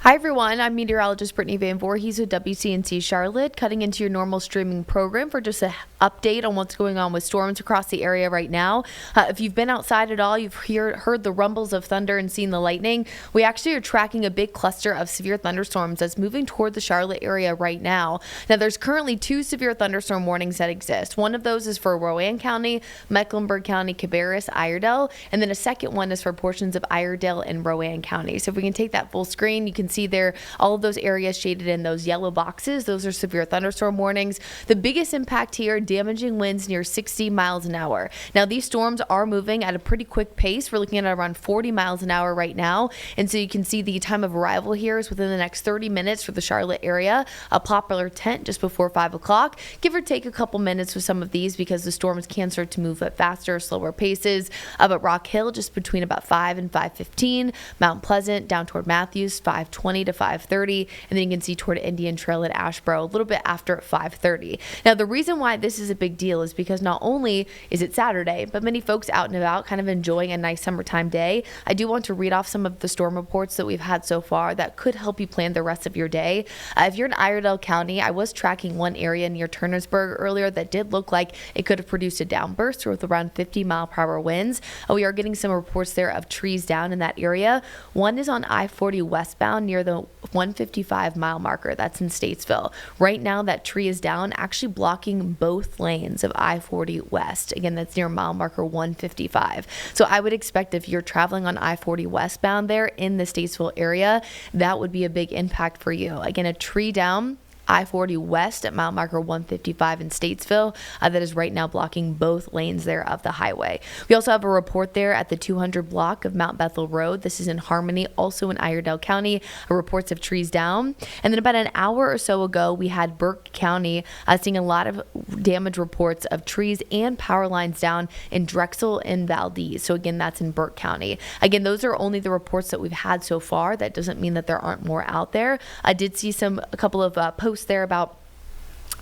Hi everyone, I'm meteorologist Brittany Van Voorhees with WCNC Charlotte, cutting into your normal streaming program for just an update on what's going on with storms across the area right now. If you've been outside at all, you've heard the rumbles of thunder and seen the lightning. We actually are tracking a big cluster of severe thunderstorms that's moving toward the Charlotte area right now. Now, there's currently two severe thunderstorm warnings that exist. One of those is for Rowan County, Mecklenburg County, Cabarrus, Iredell, and then a second one is for portions of Iredell and Rowan County. So if we can take that full screen, you can see there all of those areas shaded in those yellow boxes. Those are severe thunderstorm warnings. The biggest impact here, damaging winds near 60 miles an hour. Now, these storms are moving at a pretty quick pace. We're looking at around 40 miles an hour right now. And so you can see the time of arrival here is within the next 30 minutes for the Charlotte area. A popular tent just before 5 o'clock. Give or take a couple minutes with some of these because the storms can start to move at faster, slower paces. Up at Rock Hill, just between about 5 and 5:15. Mount Pleasant down toward Matthews, 5:20 to 5:30, and then you can see toward Indian Trail at Asheboro a little bit after 5:30. Now, the reason why this is a big deal is because not only is it Saturday, but many folks out and about kind of enjoying a nice summertime day. I do want to read off some of the storm reports that we've had so far that could help you plan the rest of your day. If you're in Iredell County, I was tracking one area near Turnersburg earlier that did look like it could have produced a downburst with around 50-mile-per-hour winds. We are getting some reports there of trees down in that area. One is on I-40 westbound near the 155-mile marker. That's in Statesville. Right now, that tree is down, actually blocking both lanes of I-40 west. Again, that's near mile marker 155. So I would expect if you're traveling on I-40 westbound there in the Statesville area, that would be a big impact for you. Again, a tree down I-40 west at mile marker 155 in Statesville that is right now blocking both lanes there of the highway. We also have a report there at the 200 block of Mount Bethel Road. This is in Harmony, also in Iredell County. Reports of trees down. And then about an hour or so ago, we had Burke County seeing a lot of damage reports of trees and power lines down in Drexel and Valdez. So again, that's in Burke County. Again, those are only the reports that we've had so far. That doesn't mean that there aren't more out there. I did see a couple of posts there about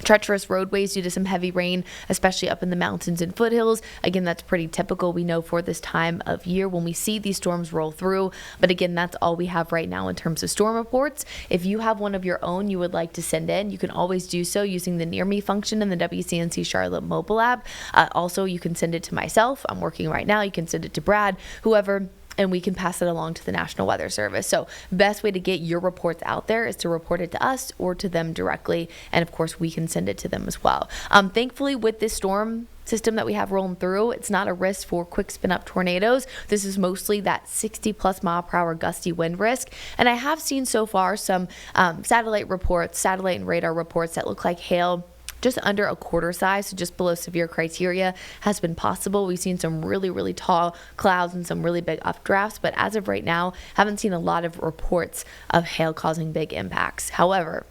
treacherous roadways due to some heavy rain, especially up in the mountains and foothills. Again, that's pretty typical, we know, for this time of year when we see these storms roll through. But again, that's all we have right now in terms of storm reports. If you have one of your own you would like to send in, you can always do so using the Near Me function in the WCNC Charlotte mobile app. Also, you can send it to myself. I'm working right now. You can send it to Brad, whoever, and we can pass it along to the National Weather Service. So best way to get your reports out there is to report it to us or to them directly. And of course, we can send it to them as well. Thankfully, with this storm system that we have rolling through, it's not a risk for quick spin up tornadoes. This is mostly that 60+ mile/hour gusty wind risk. And I have seen so far some satellite and radar reports that look like hail just under a quarter size, so just below severe criteria, has been possible. We've seen some really, really tall clouds and some really big updrafts, but as of right now, haven't seen a lot of reports of hail causing big impacts. However,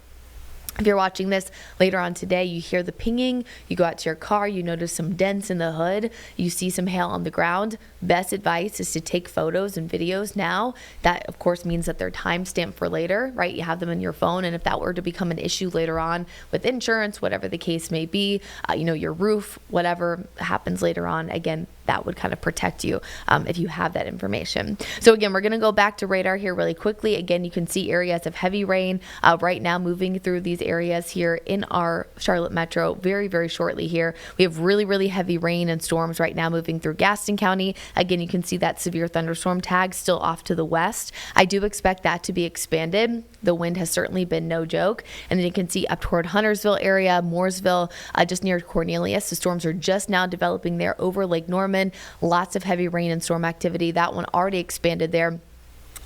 if you're watching this later on today, you hear the pinging, you go out to your car, you notice some dents in the hood, you see some hail on the ground. Best advice is to take photos and videos now. That, of course, means that they're timestamped for later, right? You have them in your phone, and if that were to become an issue later on with insurance, whatever the case may be, your roof, whatever happens later on, again, that would kind of protect you if you have that information. So again, we're going to go back to radar here really quickly. Again, you can see areas of heavy rain right now moving through these areas here in our Charlotte Metro very, very shortly here. We have really, really heavy rain and storms right now moving through Gaston County. Again, you can see that severe thunderstorm tag still off to the west. I do expect that to be expanded. The wind has certainly been no joke. And then you can see up toward Huntersville area, Mooresville, just near Cornelius. The storms are just now developing there over Lake Norman. Lots of heavy rain and storm activity. That one already expanded there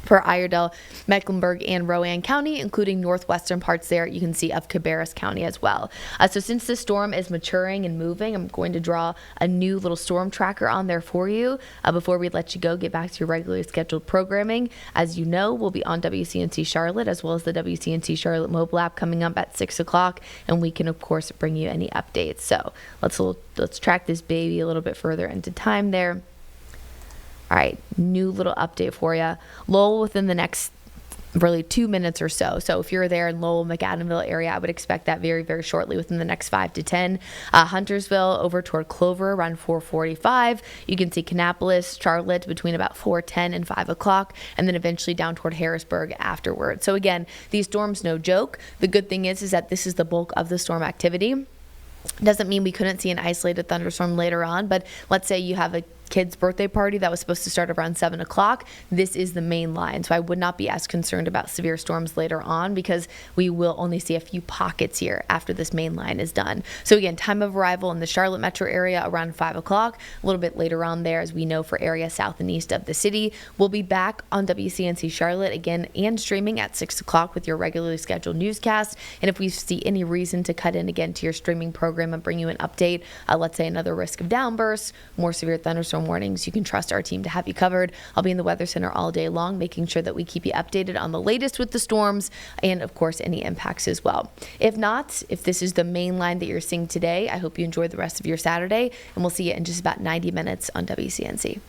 for Iredell, Mecklenburg, and Rowan County, including northwestern parts there you can see of Cabarrus County as well. So since this storm is maturing and moving, I'm going to draw a new little storm tracker on there for you. Before we let you go, get back to your regularly scheduled programming. As you know, we'll be on WCNC Charlotte as well as the WCNC Charlotte mobile app coming up at 6 o'clock, and we can, of course, bring you any updates. So let's track this baby a little bit further into time there. All right, new little update for you. Lull within the next really 2 minutes or so. So if you're there in Lowell, McAdamville area, I would expect that very, very shortly within the next 5 to 10. Huntersville over toward Clover around 4:45. You can see Kannapolis, Charlotte between about 4:10 and 5 o'clock, and then eventually down toward Harrisburg afterwards. So again, these storms, no joke. The good thing is that this is the bulk of the storm activity. Doesn't mean we couldn't see an isolated thunderstorm later on, but let's say you have a kid's birthday party that was supposed to start around 7 o'clock. This is the main line, so I would not be as concerned about severe storms later on because we will only see a few pockets here after this main line is done. So again, time of arrival in the Charlotte metro area around 5 o'clock. A little bit later on there, as we know, for areas south and east of the city. We'll be back on WCNC Charlotte again and streaming at 6 o'clock with your regularly scheduled newscast. And if we see any reason to cut in again to your streaming program and bring you an update, let's say another risk of downbursts, more severe thunderstorm warnings, you can trust our team to have you covered. I'll be in the Weather Center all day long, making sure that we keep you updated on the latest with the storms and, of course, any impacts as well. If not, if this is the main line that you're seeing today, I hope you enjoy the rest of your Saturday, and we'll see you in just about 90 minutes on WCNC.